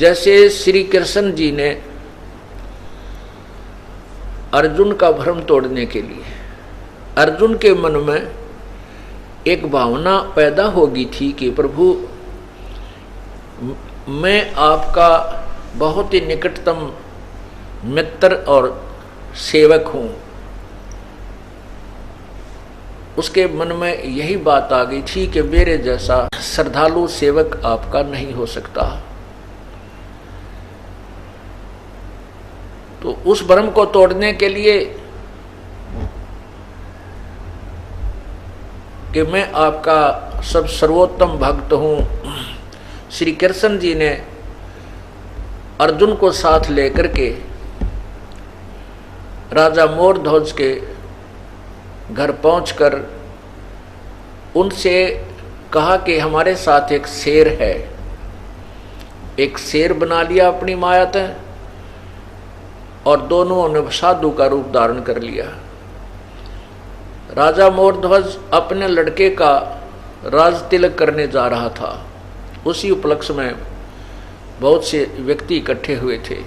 जैसे श्री कृष्ण जी ने अर्जुन का भ्रम तोड़ने के लिए अर्जुन के मन में एक भावना पैदा होगी थी कि प्रभु मैं आपका बहुत ही निकटतम मित्र और सेवक हूँ। उसके मन में यही बात आ गई थी कि मेरे जैसा श्रद्धालु सेवक आपका नहीं हो सकता। तो उस भ्रम को तोड़ने के लिए कि मैं आपका सब सर्वोत्तम भक्त हूँ, श्री कृष्ण जी ने अर्जुन को साथ लेकर के राजा मोरध्वज के घर पहुंचकर उनसे कहा कि हमारे साथ एक शेर है। एक शेर बना लिया अपनी मायात और दोनों ने साधु का रूप धारण कर लिया। राजा मोरध्वज अपने लड़के का राज तिलक करने जा रहा था। उसी उपलक्ष्य में बहुत से व्यक्ति इकट्ठे हुए थे।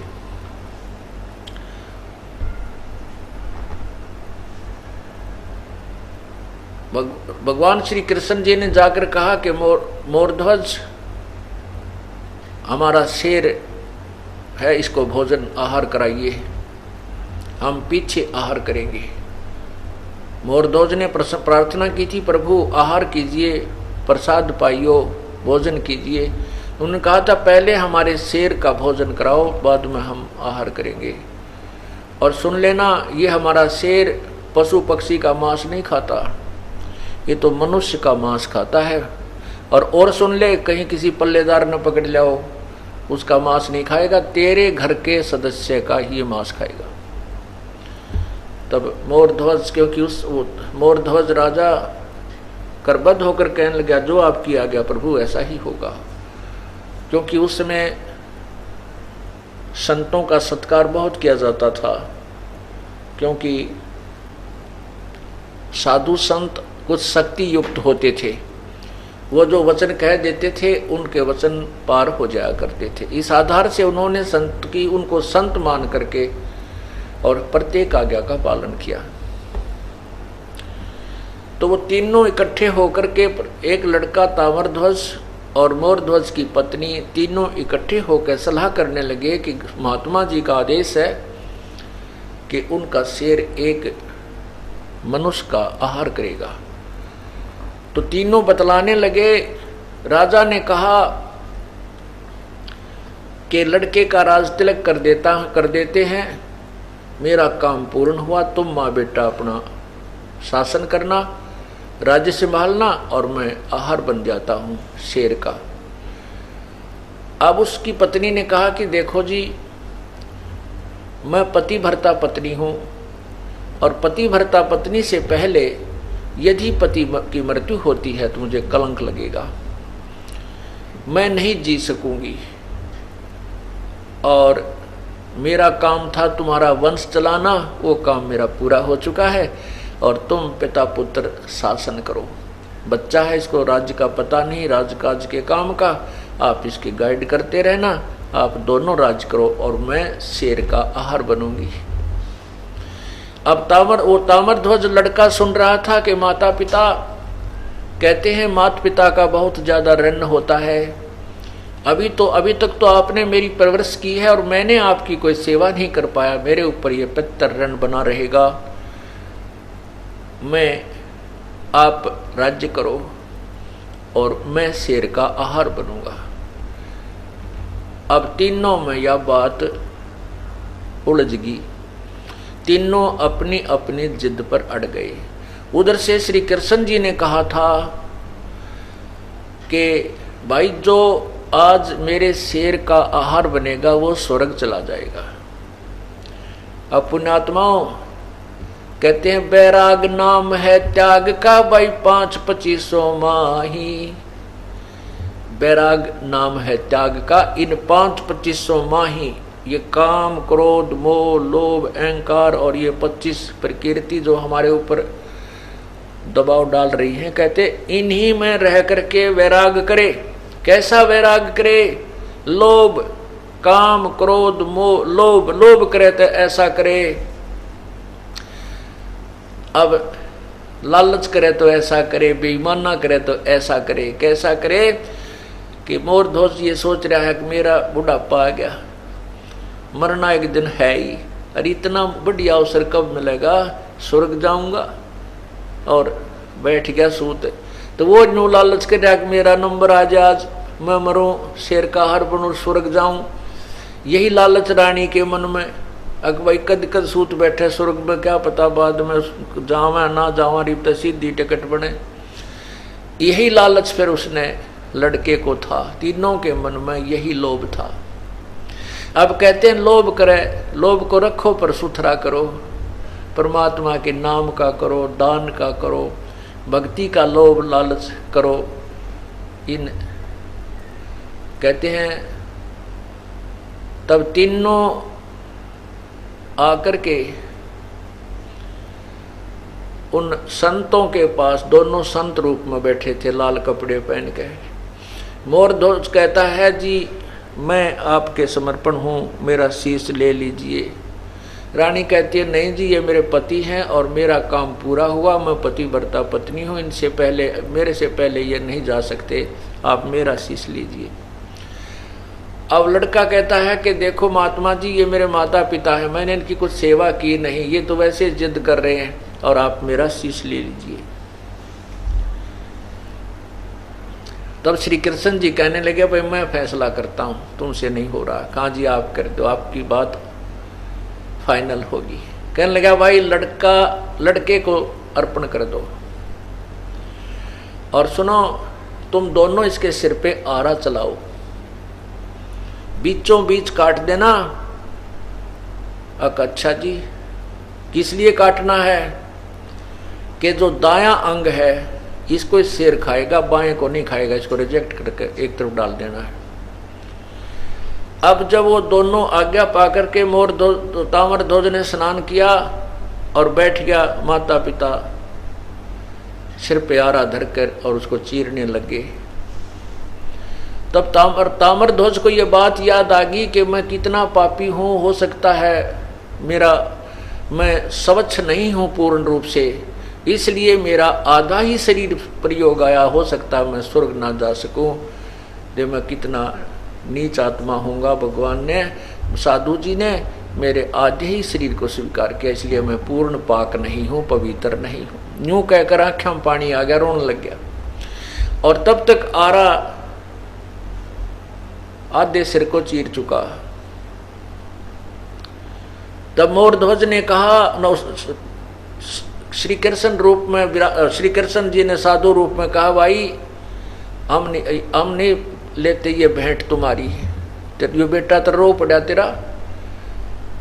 भगवान श्री कृष्ण जी ने जाकर कहा कि मोरध्वज हमारा शेर है, इसको भोजन आहार कराइए, हम पीछे आहार करेंगे। मोरध्वज ने प्रार्थना की थी, प्रभु आहार कीजिए, प्रसाद पाइयो, भोजन कीजिए। उन्होंने कहा था पहले हमारे शेर का भोजन कराओ, बाद में हम आहार करेंगे। और सुन लेना, ये हमारा शेर पशु पक्षी का मांस नहीं खाता, ये तो मनुष्य का मांस खाता है। और सुन ले, कहीं किसी पल्लेदार न पकड़ लाओ, उसका मांस नहीं खाएगा, तेरे घर के सदस्य का ही मांस खाएगा। तब मोरध्वज, क्योंकि उस मोरध्वज राजा करबद्ध होकर कहने लगा, जो आपकी आज्ञा प्रभु ऐसा ही होगा। क्योंकि उस समय संतों का सत्कार बहुत किया जाता था, क्योंकि साधु संत कुछ शक्ति युक्त होते थे। वो जो वचन कह देते थे उनके वचन पार हो जाया करते थे। इस आधार से उन्होंने संत की उनको संत मान करके और प्रत्येक आज्ञा का पालन किया। तो वो तीनों इकट्ठे होकर के, एक लड़का ताम्रध्वज और मोरध्वज की पत्नी, तीनों इकट्ठे होकर सलाह करने लगे कि महात्मा जी का आदेश है कि उनका शेर एक मनुष्य का आहार करेगा। तो तीनों बतलाने लगे। राजा ने कहा कि लड़के का राज तिलक कर देते हैं, मेरा काम पूर्ण हुआ, तुम माँ बेटा अपना शासन करना, राज्य संभालना, और मैं आहार बन जाता हूँ शेर का। अब उसकी पत्नी ने कहा कि देखो जी, मैं पति भर्ता पत्नी हूँ, और पति भर्ता पत्नी से पहले यदि पति की मृत्यु होती है तो मुझे कलंक लगेगा, मैं नहीं जी सकूंगी। और मेरा काम था तुम्हारा वंश चलाना, वो काम मेरा पूरा हो चुका है, और तुम पिता पुत्र शासन करो। बच्चा है, इसको राज्य का पता नहीं, राजकाज के काम का, आप इसकी गाइड करते रहना, आप दोनों राज करो, और मैं शेर का आहार बनूंगी। अब ताम्रध्वज लड़का सुन रहा था कि माता पिता कहते हैं माता पिता का बहुत ज्यादा ऋण होता है। अभी तक तो आपने मेरी परवरिश की है और मैंने आपकी कोई सेवा नहीं कर पाया, मेरे ऊपर ये पितर ऋण बना रहेगा। मैं आप राज्य करो और मैं शेर का आहार बनूंगा। अब तीनों में यह बात उलझ गई। तीनों अपनी अपनी जिद पर अड़ गए। उधर से श्री कृष्ण जी ने कहा था कि भाई जो आज मेरे शेर का आहार बनेगा वो स्वर्ग चला जाएगा। अब पुण्यात्माओं कहते हैं बैराग नाम है त्याग का, भाई 5-25 माही। बैराग नाम है त्याग का, इन 5-25 माही ये काम क्रोध मोह लोभ अहंकार और ये 25 प्रकृति जो हमारे ऊपर दबाव डाल रही है, कहते इन्हीं में रह करके वैराग करे। कैसा वैराग करे? लोभ काम क्रोध मोह लोभ, लोभ करे तो ऐसा करे, अब लालच करे तो ऐसा करे, बेईमाना करे तो ऐसा करे। कैसा करे कि मोर ध्वज ये सोच रहा है कि मेरा बुढ़ापा आ गया, मरना एक दिन है ही, और इतना बढ़िया अवसर कब मिलेगा, स्वर्ग जाऊंगा, और बैठ गया सूत। तो वो नो लालच कर रहा कि मेरा नंबर आ जाए, आज मैं मरूं, शेर का हार बनूं, स्वर्ग जाऊं। यही लालच रानी के मन में। अग भाई कद कद सूत बैठे स्वर्ग में, क्या पता बाद में जावा ना जावा, रिपते सीधी टिकट बने। यही लालच फिर उसने लड़के को था, तीनों के मन में यही लोभ था। अब कहते हैं लोभ करे, लोभ को रखो पर सुथरा करो, परमात्मा के नाम का करो, दान का करो, भक्ति का लोभ लालच करो। इन कहते हैं तब तीनों आकर के उन संतों के पास, दोनों संत रूप में बैठे थे लाल कपड़े पहन के। मोर ध्वज कहता है जी मैं आपके समर्पण हूँ, मेरा शीश ले लीजिए। रानी कहती है नहीं जी ये मेरे पति हैं और मेरा काम पूरा हुआ, मैं पतिव्रता पत्नी हूँ, इनसे पहले मेरे से पहले ये नहीं जा सकते, आप मेरा शीश लीजिए। अब लड़का कहता है कि देखो महात्मा जी ये मेरे माता पिता हैं, मैंने इनकी कुछ सेवा की नहीं, ये तो वैसे जिद कर रहे हैं, और आप मेरा शीश ले लीजिए। तब श्री कृष्ण जी कहने लगे भाई मैं फैसला करता हूँ, तुमसे नहीं हो रहा। कहाँ जी आप कर दो, आपकी बात फाइनल होगी। कहने लगा भाई लड़के को अर्पण कर दो, और सुनो तुम दोनों इसके सिर पे आरा चलाओ, बीचों बीच काट देना। अच्छा जी किस लिए काटना है, कि जो दायां अंग है इसको इस शेर खाएगा, बाएं को नहीं खाएगा, इसको रिजेक्ट करके एक तरफ डाल देना है। अब जब वो दोनों आज्ञा पाकर के ताम्र ध्वज ने स्नान किया और बैठ गया, माता पिता सिर पे आरा धरकर और उसको चीरने लगे। तब ताम्र ध्वज को ये बात याद आ गई कि मैं कितना पापी हूँ, हो सकता है मैं स्वच्छ नहीं हूँ पूर्ण रूप से, इसलिए मेरा आधा ही शरीर प्रयोग आया, हो सकता है मैं स्वर्ग ना जा सकूं। दे मैं कितना नीच आत्मा होऊंगा। भगवान ने, साधु जी ने मेरे आधे ही शरीर को स्वीकार किया, इसलिए मैं पूर्ण पाक नहीं हूँ, पवित्र नहीं हूँ। यूं कहकर आंखों में पानी आ गया, रोने लग गया। और तब तक आरा आधे सिर को चीर चुका। तब मोर ध्वज ने कहा, श्री कृष्ण रूप में, श्री कृष्ण जी ने साधु रूप में कहा भाई हम नहीं लेते ये भेंट तुम्हारी, ये बेटा तो रो पड़ा तेरा।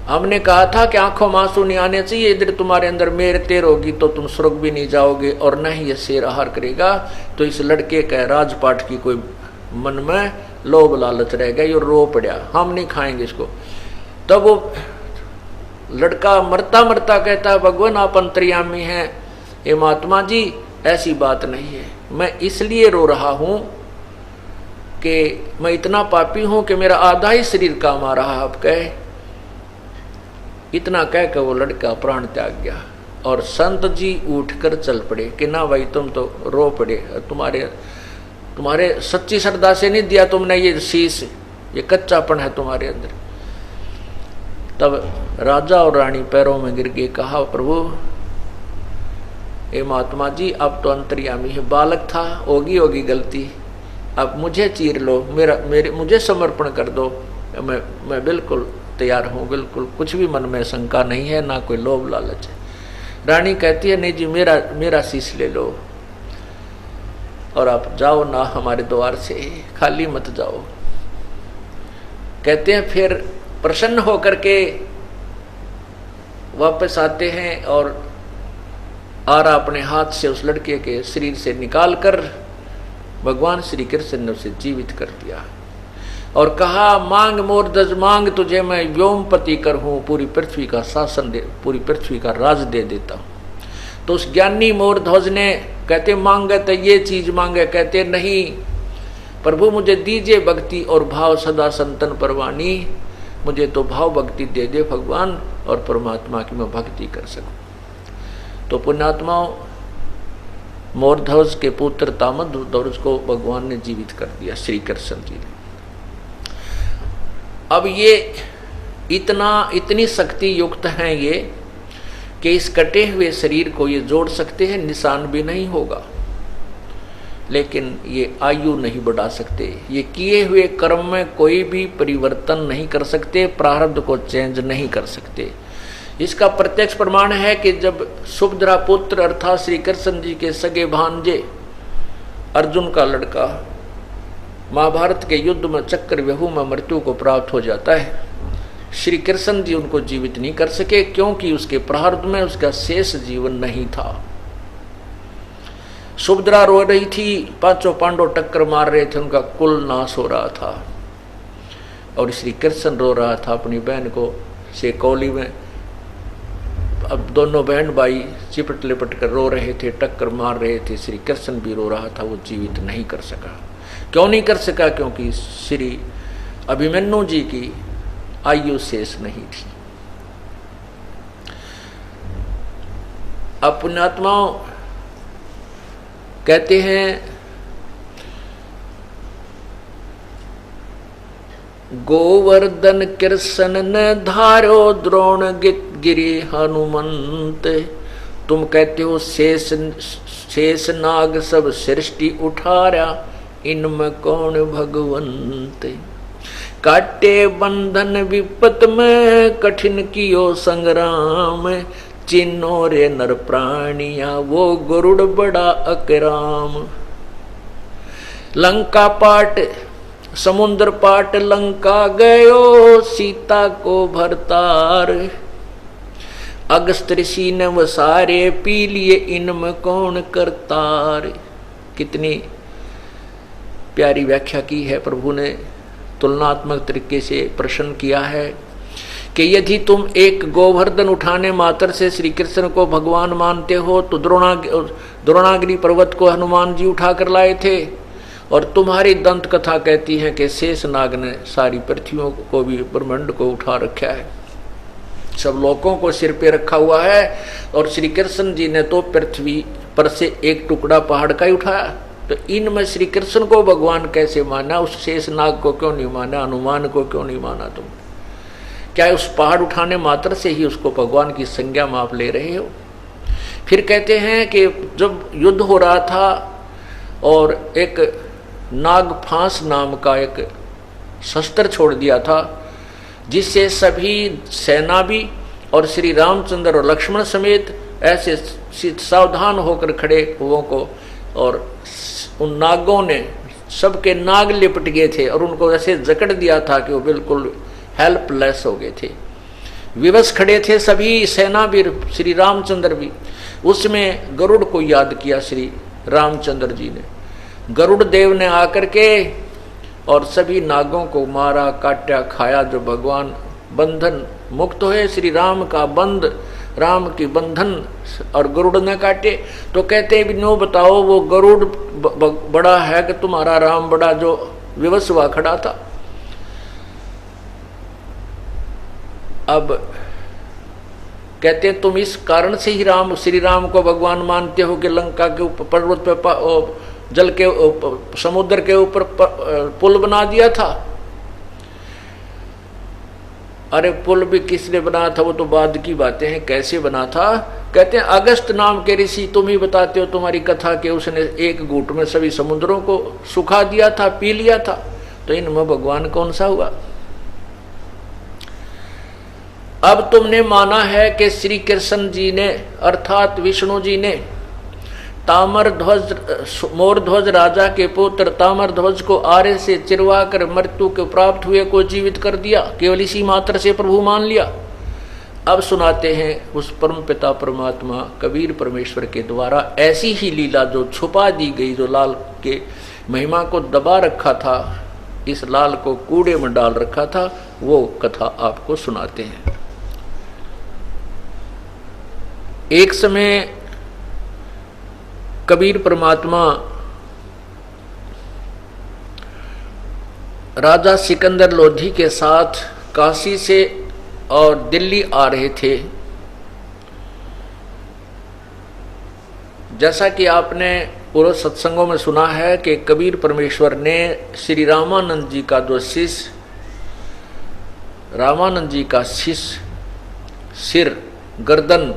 हमने कहा था कि आंखों में आंसू नहीं आने चाहिए, इधर तुम्हारे अंदर मेर तेर होगी तो तुम स्वर्ग भी नहीं जाओगे, और न ही ये शेर आहार करेगा। तो इस लड़के का राजपाट की कोई मन में लोभ लालच रह गया, ये रो पड़ा, हम नहीं खाएंगे इसको। तब वो लड़का मरता मरता कहता है भगवान आप अंतर्यामी हैं, ये महात्मा जी ऐसी बात नहीं है, मैं इसलिए रो रहा हूं कि मैं इतना पापी हूं कि मेरा आधा ही शरीर काम आ रहा। आप कहे इतना कह के वो लड़का प्राण त्याग गया। और संत जी उठकर चल पड़े कि ना भाई तुम तो रो पड़े, तुम्हारे सच्ची श्रद्धा से नहीं दिया तुमने ये शीश, ये कच्चापन है तुम्हारे अंदर। तब राजा और रानी पैरों में गिर गए, कहा प्रभु ए महात्मा जी अब तो अंतर्यामी है, बालक था, होगी गलती, अब मुझे चीर लो, मुझे समर्पण कर दो, मैं बिल्कुल तैयार हूँ, बिल्कुल कुछ भी मन में शंका नहीं है, ना कोई लोभ लालच है। रानी कहती है नहीं जी मेरा शीश ले लो और आप जाओ ना हमारे द्वार से, खाली मत जाओ। कहते हैं फिर प्रसन्न होकर के वापस आते हैं और आरा अपने हाथ से उस लड़के के शरीर से निकालकर भगवान श्री कृष्ण ने उसे जीवित कर दिया और कहा मांग मोर ध्वज मांग, तुझे मैं व्योमपति कर हूं, पूरी पृथ्वी का शासन दे, पूरी पृथ्वी का राज दे देता हूं। तो उस ज्ञानी मोर ध्वज ने कहते मांगे तो ये चीज मांगे, कहते नहीं प्रभु मुझे दीजिए भक्ति और भाव सदा संतन परवानी, मुझे तो भाव भक्ति दे दे भगवान और परमात्मा की मैं भक्ति कर सकूं। तो पुण्यात्माओं, मोरध्वज के पुत्र ताम्रध्वज को भगवान ने जीवित कर दिया, श्री कृष्ण जी ने। अब ये इतनी शक्ति युक्त हैं ये कि इस कटे हुए शरीर को ये जोड़ सकते हैं, निशान भी नहीं होगा, लेकिन ये आयु नहीं बढ़ा सकते, ये किए हुए कर्म में कोई भी परिवर्तन नहीं कर सकते, प्रारब्ध को चेंज नहीं कर सकते। इसका प्रत्यक्ष प्रमाण है कि जब सुभद्रा पुत्र अर्थात श्री कृष्ण जी के सगे भांजे अर्जुन का लड़का महाभारत के युद्ध में चक्रव्यूह में मृत्यु को प्राप्त हो जाता है, श्री कृष्ण जी उनको जीवित नहीं कर सके, क्योंकि उसके प्रारब्ध में उसका शेष जीवन नहीं था। सुभद्रा रो रही थी, पांचों पांडव टक्कर मार रहे थे, उनका कुल नाश हो रहा था, और श्री कृष्ण रो रहा था अपनी बहन को से कौली में। अब दोनों बहन भाई चिपट लिपट कर रो रहे थे, टक्कर मार रहे थे, श्री कृष्ण भी रो रहा था, वो जीवित नहीं कर सका। क्यों नहीं कर सका? क्योंकि श्री अभिमन्यु जी की आयु शेष नहीं थी। अब पुण्यात्माओं कहते हैं गोवर्धन कृष्ण न धारो द्रोण गिरि हनुमंत। तुम कहते हो शेष नाग सब सृष्टि उठारा, इनमें कौन भगवंत। काटे बंधन विपत में कठिन कियो संग्राम, चिन्हो रे नर प्राणिया वो गरुड़ बड़ा अकराम। लंका पाट समुद्र पाट लंका गयो, सीता को भरतार। अगस्त ऋषि ने वसारे पी लिए, इनमें कौन करतार। कितनी प्यारी व्याख्या की है प्रभु ने, तुलनात्मक तरीके से प्रश्न किया है कि यदि तुम एक गोवर्धन उठाने मात्र से श्री कृष्ण को भगवान मानते हो, तो द्रोणागिरी पर्वत को हनुमान जी उठा कर लाए थे, और तुम्हारी दंत कथा कहती है कि शेष नाग ने सारी पृथ्वियों को भी ब्रह्मांड को उठा रखा है, सब लोगों को सिर पे रखा हुआ है, और श्री कृष्ण जी ने तो पृथ्वी पर से एक टुकड़ा पहाड़ का ही उठाया। तो इनमें श्री कृष्ण को भगवान कैसे माना, उस शेष नाग को क्यों नहीं माना, हनुमान को क्यों नहीं माना तुम? क्या उस पहाड़ उठाने मात्र से ही उसको भगवान की संज्ञा में आप ले रहे हो? फिर कहते हैं कि जब युद्ध हो रहा था और एक नागफांस नाम का एक शस्त्र छोड़ दिया था, जिससे सभी सेना भी और श्री रामचंद्र और लक्ष्मण समेत ऐसे सावधान होकर खड़े हुओं को, और उन नागों ने सबके नाग लिपट गए थे और उनको ऐसे जकड़ दिया था कि वो बिल्कुल हेल्पलेस हो गए थे, विवश खड़े थे सभी सेनावीर, श्री रामचंद्र भी। उसमें गरुड़ को याद किया श्री रामचंद्र जी ने, गरुड़ देव ने आकर के और सभी नागों को मारा, काटा, खाया। जो भगवान बंधन मुक्त हुए, श्री राम का बंध, राम की बंधन और गरुड़ ने काटे, तो कहते भी नो बताओ वो गरुड़ बड़ा है कि तुम्हारा राम बड़ा जो विवश हुआ खड़ा था। अब कहते हैं तुम इस कारण से ही श्री राम को भगवान मानते हो कि लंका के ऊपर पर्वत पे जल के समुद्र के ऊपर पुल बना दिया था। अरे पुल भी किसने बनाया था वो तो बाद की बातें हैं, कैसे बना था? कहते हैं अगस्त नाम के ऋषि, तुम ही बताते हो तुम्हारी कथा के उसने एक घूंट में सभी समुद्रों को सुखा दिया था, पी लिया था। तो इनमें भगवान कौन सा हुआ? अब तुमने माना है कि श्री कृष्ण जी ने अर्थात विष्णु जी ने मोरध्वज राजा के पुत्र ताम्रध्वज को आरे से चिरवा कर मृत्यु के प्राप्त हुए को जीवित कर दिया, केवल इसी मात्र से प्रभु मान लिया। अब सुनाते हैं उस परम पिता परमात्मा कबीर परमेश्वर के द्वारा ऐसी ही लीला जो छुपा दी गई, जो लाल के महिमा को दबा रखा था, इस लाल को कूड़े में डाल रखा था, वो कथा आपको सुनाते हैं। एक समय कबीर परमात्मा राजा सिकंदर लोधी के साथ काशी से और दिल्ली आ रहे थे। जैसा कि आपने पूर्व सत्संगों में सुना है कि कबीर परमेश्वर ने श्री रामानंद जी का जो शिष्य, रामानंद जी का शिष्य सिर गर्दन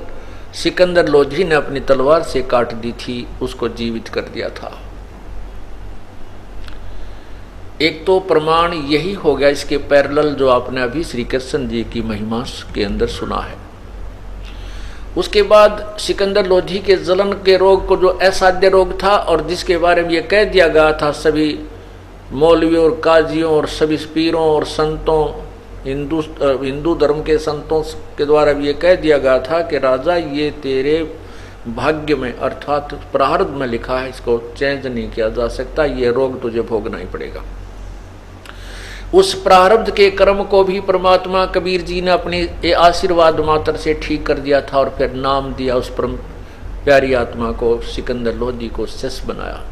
सिकंदर लोधी ने अपनी तलवार से काट दी थी, उसको जीवित कर दिया था। एक तो प्रमाण यही हो गया, इसके पैरेलल जो आपने अभी श्री कृष्ण जी की महिमा के अंदर सुना है। उसके बाद सिकंदर लोधी के जलन के रोग को, जो असाध्य रोग था और जिसके बारे में यह कह दिया गया था सभी मौलवियों और काजियों और सभी पीरों और संतों, हिंदू धर्म के संतों के द्वारा भी ये कह दिया गया था कि राजा ये तेरे भाग्य में अर्थात प्रारब्ध में लिखा है, इसको चेंज नहीं किया जा सकता, ये रोग तुझे भोगना ही पड़ेगा। उस प्रारब्ध के कर्म को भी परमात्मा कबीर जी ने अपनी आशीर्वाद मात्र से ठीक कर दिया था और फिर नाम दिया उस प्यारी आत्मा को, सिकंदर लोधी को शिष्य बनाया।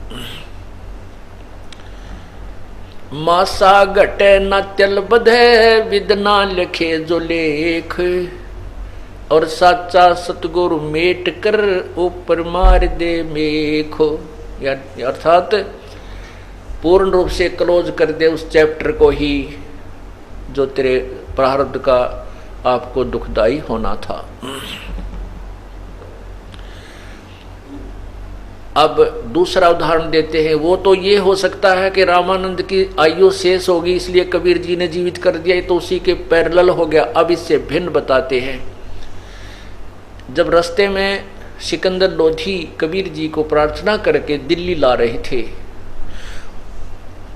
मासा घटे न चल बधे विदना लिखे जो लेख, और साचा सतगुरु मेट कर ऊपर मार दे मेखो। अर्थात पूर्ण रूप से क्लोज कर दे उस चैप्टर को ही जो तेरे प्रारब्ध का आपको दुखदाई होना था। अब दूसरा उदाहरण देते हैं। वो तो ये हो सकता है कि रामानंद की आयु शेष होगी इसलिए कबीर जी ने जीवित कर दिया, तो उसी के पैरेलल हो गया। अब इससे भिन्न बताते हैं। जब रास्ते में सिकंदर लोधी कबीर जी को प्रार्थना करके दिल्ली ला रहे थे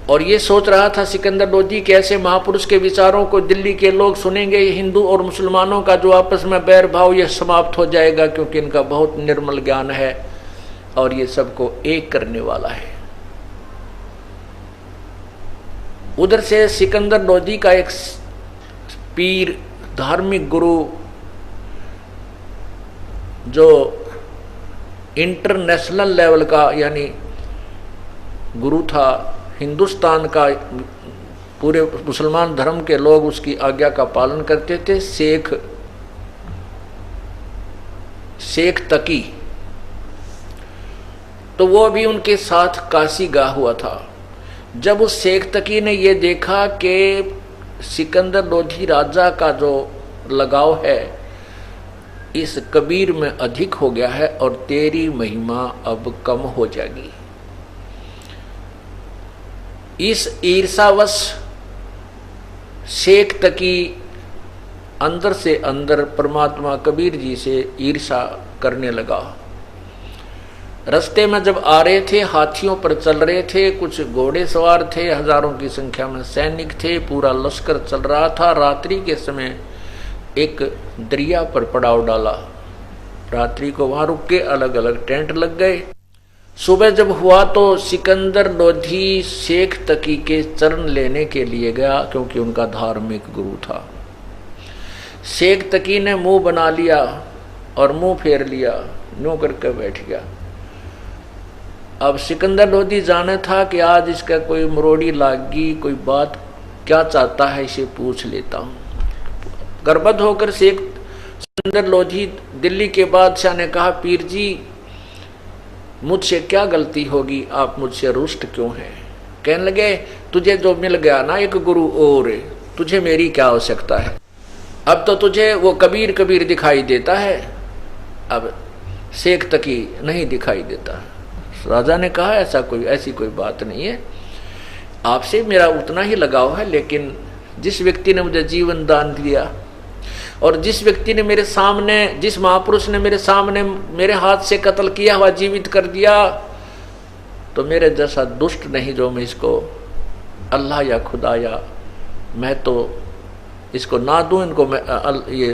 और ये सोच रहा था सिकंदर लोधी के ऐसे महापुरुष के विचारों को दिल्ली के लोग सुनेंगे, हिंदू और मुसलमानों का जो आपस में बैर भाव यह समाप्त हो जाएगा, क्योंकि इनका बहुत निर्मल ज्ञान है और ये सबको एक करने वाला है। उधर से सिकंदर लोधी का एक पीर, धार्मिक गुरु जो इंटरनेशनल लेवल का यानी गुरु था, हिंदुस्तान का पूरे मुसलमान धर्म के लोग उसकी आज्ञा का पालन करते थे, शेख तकी, तो वो भी उनके साथ काशी गा हुआ था। जब उस शेख तकी ने ये देखा कि सिकंदर लोधी राजा का जो लगाव है इस कबीर में अधिक हो गया है और तेरी महिमा अब कम हो जाएगी, इस ईर्षावश शेख तकी अंदर से अंदर परमात्मा कबीर जी से ईर्षा करने लगा। रास्ते में जब आ रहे थे हाथियों पर चल रहे थे, कुछ घोड़े सवार थे, हजारों की संख्या में सैनिक थे, पूरा लश्कर चल रहा था। रात्रि के समय एक दरिया पर पड़ाव डाला, रात्रि को वहां रुक के अलग अलग टेंट लग गए। सुबह जब हुआ तो सिकंदर लोधी शेख तकी के चरण लेने के लिए गया, क्योंकि उनका धार्मिक गुरु था। शेख तकी ने मुंह बना लिया और मुंह फेर लिया, नो करके बैठ गया। अब सिकंदर लोधी जाने था कि आज इसका कोई मरोड़ी लागी, कोई बात क्या चाहता है इसे पूछ लेता हूं। गर्भवत होकर सिकंदर लोधी दिल्ली के बादशाह ने कहा, पीर जी मुझसे क्या गलती होगी, आप मुझसे रुष्ट क्यों हैं? कहने लगे, तुझे जो मिल गया ना एक गुरु और, तुझे मेरी क्या आवश्यकता है? अब तो तुझे वो कबीर कबीर दिखाई देता है, अब शेख तकी नहीं दिखाई देता। राजा ने कहा, ऐसी कोई बात नहीं है, आपसे मेरा उतना ही लगाव है, लेकिन जिस व्यक्ति ने मुझे जीवन दान दिया और जिस व्यक्ति ने मेरे सामने, जिस महापुरुष ने मेरे सामने मेरे हाथ से कत्ल किया हुआ जीवित कर दिया, तो मेरे जैसा दुष्ट नहीं जो मैं इसको अल्लाह या खुदा या मैं तो इसको ना दूं, इनको मैं ये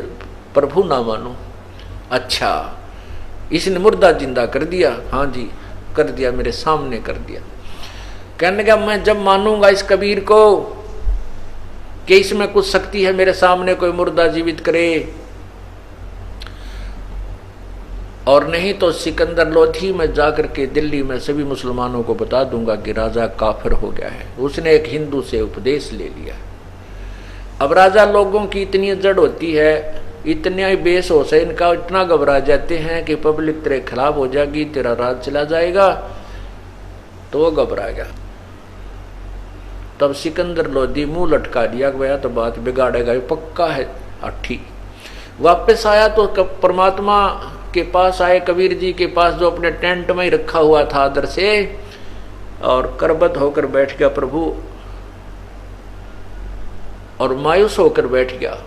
प्रभु ना मानूं। अच्छा, इसने मुर्दा जिंदा कर दिया? हाँ जी कर दिया, मेरे सामने कर दिया। कहने लगा, मैं जब मानूंगा इस कबीर को कि इसमें कुछ शक्ति है, मेरे सामने कोई मुर्दा जीवित करे, और नहीं तो सिकंदर लोधी में जाकर के दिल्ली में सभी मुसलमानों को बता दूंगा कि राजा काफिर हो गया है। उसने एक हिंदू से उपदेश ले लिया। अब राजा लोगों की इतनी जड़ होती है, इतना ही बेसहोश है इनका, इतना घबरा जाते हैं कि पब्लिक तेरे खिलाफ हो जाएगी, तेरा राज चला जाएगा, तो वो घबरा गया। तब सिकंदर लोधी मुंह लटका दिया कि भैया तो बात बिगाड़ेगा, ये पक्का है अट्ठी। वापस आया तो परमात्मा के पास आए, कबीर जी के पास, जो अपने टेंट में ही रखा हुआ था आदर से, और करबद्ध होकर बैठ गया प्रभु, और मायूस होकर बैठ गया।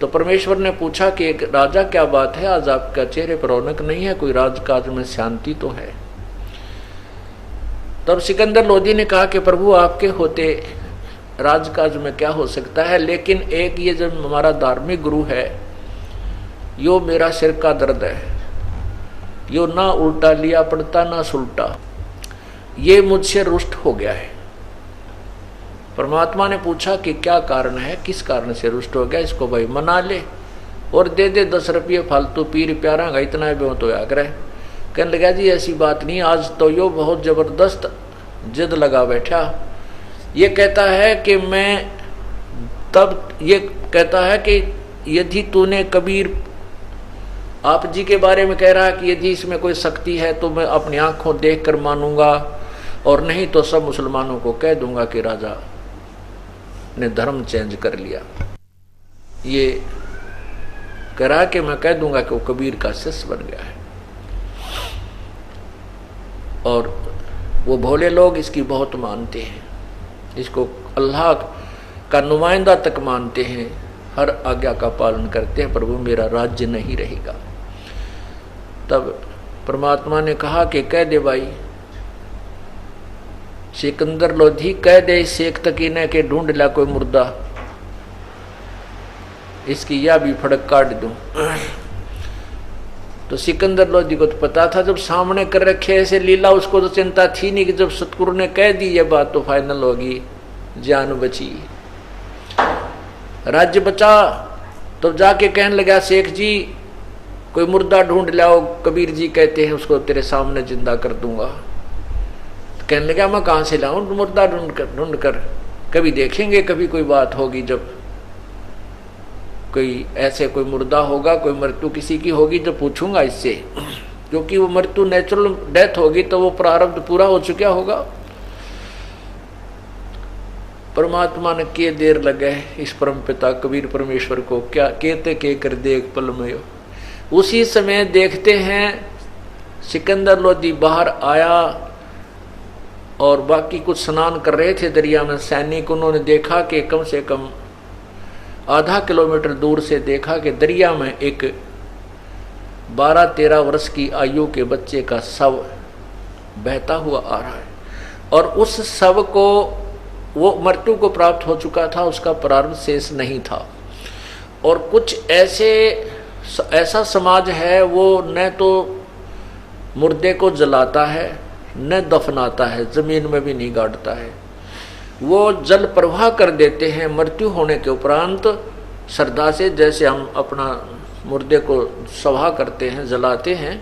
तो परमेश्वर ने पूछा कि राजा क्या बात है, आज आपका चेहरे पर रौनक नहीं है, कोई राजकाज में शांति तो है। तब सिकंदर लोधी ने कहा कि प्रभु आपके होते राजकाज में क्या हो सकता है, लेकिन एक ये जो हमारा धार्मिक गुरु है, यो मेरा सिर का दर्द है, यो ना उल्टा लिया पड़ता ना सुलटा, ये मुझसे रुष्ट हो गया है। परमात्मा ने पूछा कि क्या कारण है, किस कारण से रुष्ट हो गया, इसको भाई मना ले और दे दे 10 रुपये फालतू, पीर प्यारा का इतना भी तो या करे। कहने लगा जी ऐसी बात नहीं, आज तो यो बहुत जबरदस्त जिद लगा बैठा। ये कहता है कि मैं, तब ये कहता है कि यदि तूने कबीर आप जी के बारे में कह रहा है कि यदि इसमें कोई शक्ति है तो मैं अपनी आंखों देख कर मानूंगा, और नहीं तो सब मुसलमानों को कह दूंगा कि राजा ने धर्म चेंज कर लिया। ये कह रहा कि मैं कह दूंगा कि वो कबीर का शिष्य बन गया है। और वो भोले लोग इसकी बहुत मानते हैं, इसको अल्लाह का नुमाइंदा तक मानते हैं, हर आज्ञा का पालन करते हैं, प्रभु मेरा राज्य नहीं रहेगा। तब परमात्मा ने कहा कि कह दे भाई सिकंदर लोधी, कह दे शेख तकीने के ढूंढ ला कोई मुर्दा, इसकी या भी फड़क काट दूं। तो सिकंदर लोधी को तो पता था, जब सामने कर रखे ऐसे लीला, उसको तो चिंता थी नहीं कि जब सतगुरु ने कह दी ये बात तो फाइनल होगी, जान बची, राज्य बचा। तो जाके कहने लगा शेख जी कोई मुर्दा ढूंढ लाओ, कबीर जी कहते हैं उसको तेरे सामने जिंदा कर दूंगा। तो कहने लगा मैं कहां से लाऊं मुर्दा ढूंढ कर, कभी देखेंगे, कभी कोई बात होगी जब कोई ऐसे कोई मुर्दा होगा, कोई मृत्यु किसी की होगी तो पूछूंगा इससे, क्योंकि वो मृत्यु नेचुरल डेथ होगी तो वो प्रारब्ध पूरा हो चुका होगा। परमात्मा ने के देर लगे इस परम पिता कबीर परमेश्वर को, क्या कहते के कर दे एक पल में। उसी समय देखते हैं सिकंदर लोधी बाहर आया और बाकी कुछ स्नान कर रहे थे दरिया में सैनिक। उन्होंने देखा कि कम से कम आधा किलोमीटर दूर से देखा कि दरिया में एक 12-13 वर्ष की आयु के बच्चे का शव बहता हुआ आ रहा है, और उस शव को, वो मृत्यु को प्राप्त हो चुका था, उसका प्रारब्ध शेष नहीं था। और कुछ ऐसा समाज है वो न तो मुर्दे को जलाता है न दफनाता है, जमीन में भी नहीं गाड़ता है, वो जल प्रवाह कर देते हैं मृत्यु होने के उपरांत श्रद्धा से। जैसे हम अपना मुर्दे को सवा करते हैं, जलाते हैं,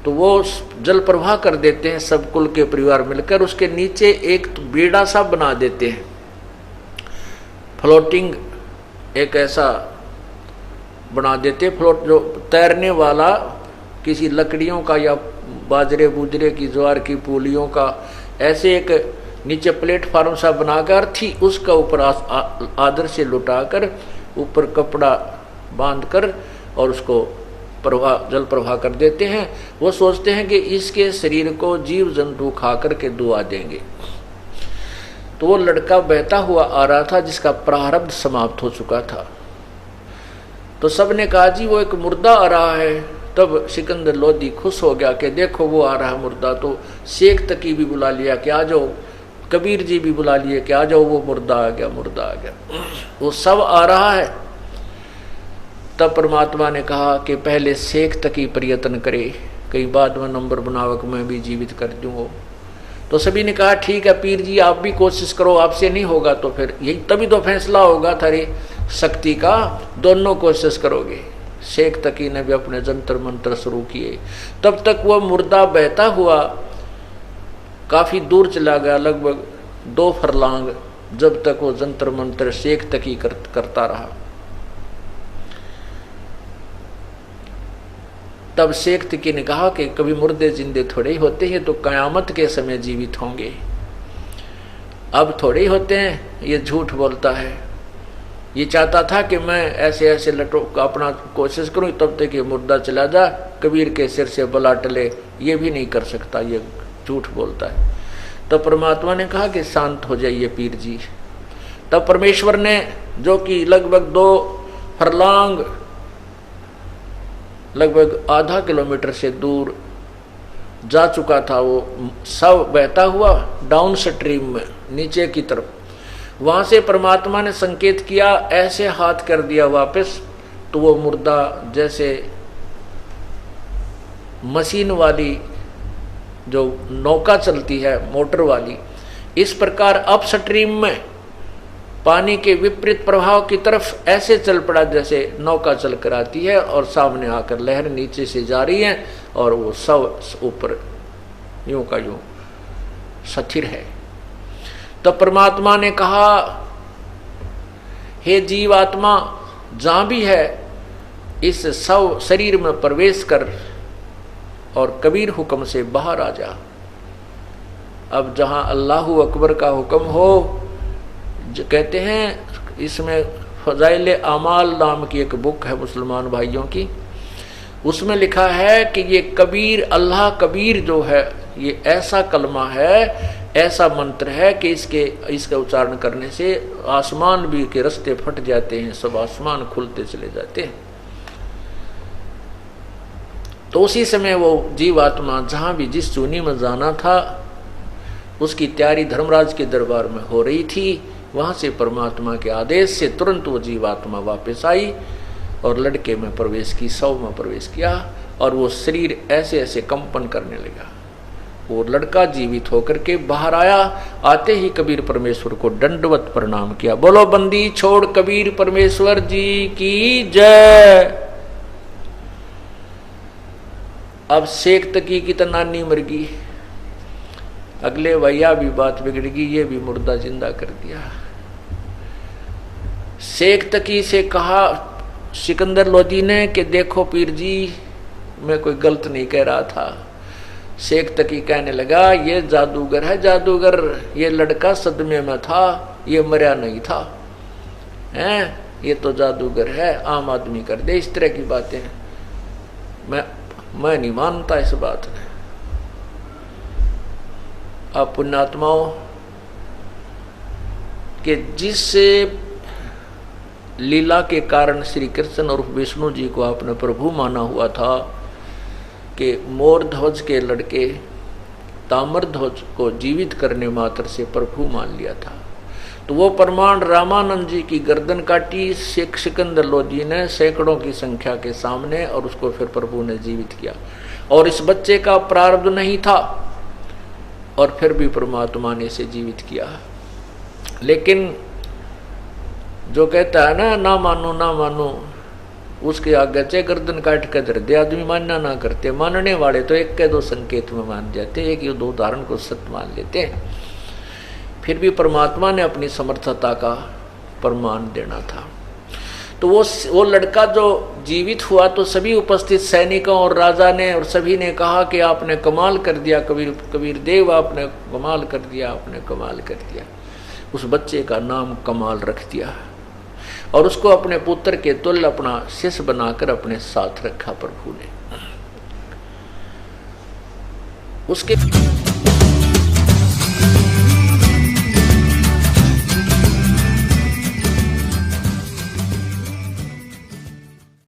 तो वो जल प्रवाह कर देते हैं सब कुल के परिवार मिलकर। उसके नीचे एक बेड़ा सा बना देते हैं, फ्लोटिंग एक ऐसा बना देते, फ्लोट जो तैरने वाला, किसी लकड़ियों का या बाजरे बूजरे की ज्वार की पूलियों का ऐसे एक नीचे प्लेटफार्म सा बनाकर थी, उसका ऊपर आदर से लुटाकर ऊपर कपड़ा बांधकर और उसको जल प्रवाह कर देते हैं। वो सोचते हैं कि इसके शरीर को जीव जंतु खा करके दुआ देंगे। तो वो लड़का बहता हुआ आ रहा था जिसका प्रारब्ध समाप्त हो चुका था। तो सबने कहा जी वो एक मुर्दा आ रहा है। तब सिकंदर लोधी खुश हो गया कि देखो वो आ रहा है मुर्दा। तो शेख तकी भी बुला लिया कि आ जाओ, कबीर जी भी बुला लिए कि आ जाओ, वो मुर्दा आ गया, मुर्दा आ गया, वो सब आ रहा है। तब परमात्मा ने कहा कि पहले शेख तकी प्रयत्न करे, कई बाद में नंबर बनावक मैं भी जीवित कर दूंगा। तो सभी ने कहा ठीक है पीर जी आप भी कोशिश करो, आपसे नहीं होगा तो फिर यही तभी तो फैसला होगा थारी शक्ति का, दोनों कोशिश करोगे। शेख तकी ने भी अपने जंतर मंत्र शुरू किए। तब तक वह मुर्दा बहता हुआ काफी दूर चला गया, लगभग 2 फरलांग, जब तक वो जंतर मंत्र शेख तकी करता रहा। तब शेख तकी ने कहा कि कभी मुर्दे जिंदे थोड़े ही होते हैं, तो कयामत के समय जीवित होंगे, अब थोड़े ही होते हैं। ये झूठ बोलता है। ये चाहता था कि मैं ऐसे ऐसे लटो अपना कोशिश करूं, तब तक ये मुर्दा चला जा, कबीर के सिर से बला टले। ये भी नहीं कर सकता, ये झूठ बोलता है। तो परमात्मा ने कहा कि शांत हो जाइए पीर जी। तब परमेश्वर ने, जो कि लगभग 2 फरलांग, लगभग आधा किलोमीटर से दूर जा चुका था, वो सब बहता हुआ डाउन स्ट्रीम में, नीचे की तरफ, वहां से परमात्मा ने संकेत किया, ऐसे हाथ कर दिया वापस, तो वो मुर्दा जैसे मशीन वाली जो नौका चलती है मोटर वाली, इस प्रकार अप स्ट्रीम में पानी के विपरीत प्रभाव की तरफ ऐसे चल पड़ा जैसे नौका चल कर आती है और सामने आकर लहर नीचे से जा रही है और वो सब ऊपर यूं का यूं स्थिर है। तो परमात्मा ने कहा, हे जीवात्मा, जहां भी है इस सब शरीर में प्रवेश कर और कबीर हुक्म से बाहर आ जा। अब जहां अल्लाहु अकबर का हुक्म हो, जो कहते हैं, इसमें फजाइल आमाल नाम की एक बुक है मुसलमान भाइयों की, उसमें लिखा है कि ये कबीर, अल्लाह कबीर जो है, ये ऐसा कलमा है, ऐसा मंत्र है कि इसके उच्चारण करने से आसमान भी के रास्ते फट जाते हैं, सब आसमान खुलते चले जाते हैं। तो उसी समय वो जीवात्मा जहां भी जिस चूनी में जाना था, उसकी तैयारी धर्मराज के दरबार में हो रही थी। वहां से परमात्मा के आदेश से तुरंत वो जीवात्मा वापस आई और लड़के में प्रवेश की, शव में प्रवेश किया, और वो शरीर ऐसे ऐसे कंपन करने लगा। वो लड़का जीवित होकर के बाहर आया। आते ही कबीर परमेश्वर को दंडवत प्रणाम किया। बोलो बंदी छोड़ कबीर परमेश्वर जी की जय। अब शेख तकी की तो नानी मर गई, अगले भैया भी बात बिगड़ गई, ये भी मुर्दा जिंदा कर दिया। शेख तकी से कहा सिकंदर लोधी ने कि देखो पीर जी, मैं कोई गलत नहीं कह रहा था। शेख तकी कहने लगा, ये जादूगर है, जादूगर। ये लड़का सदमे में था, ये मरा नहीं था, हैं? ये तो जादूगर है, आम आदमी कर दे इस तरह की बातें। मैं नहीं मानता इस बात में। अब पुण्यात्माओं के जिस लीला के कारण श्री कृष्ण और विष्णु जी को आपने प्रभु माना हुआ था कि मोर ध्वज के लड़के ताम्र ध्वज को जीवित करने मात्र से प्रभु मान लिया था, तो वो प्रमाण रामानंद जी की गर्दन काटी शेख सिकंदर लोधी ने सैकड़ों की संख्या के सामने, और उसको फिर प्रभु ने जीवित किया। और इस बच्चे का प्रारब्ध नहीं था और फिर भी परमात्मा ने इसे जीवित किया। लेकिन जो कहता है ना मानो ना मानो, उसके आगे चाहे गर्दन काट कर धर दे, आदमी मानना ना करते। मानने वाले तो एक के दो संकेत में मान जाते, एक या दो उदाहरण को सत्य मान लेते हैं। फिर भी परमात्मा ने अपनी समर्थता का प्रमाण देना था। तो वो लड़का जो जीवित हुआ, तो सभी उपस्थित सैनिकों और राजा ने और सभी ने कहा कि आपने कमाल कर दिया कबीर देव, आपने कमाल कर दिया, आपने कमाल कर दिया। उस बच्चे का नाम कमाल रख दिया और उसको अपने पुत्र के तुल्य अपना शिष्य बनाकर अपने साथ रखा प्रभु ने। उसके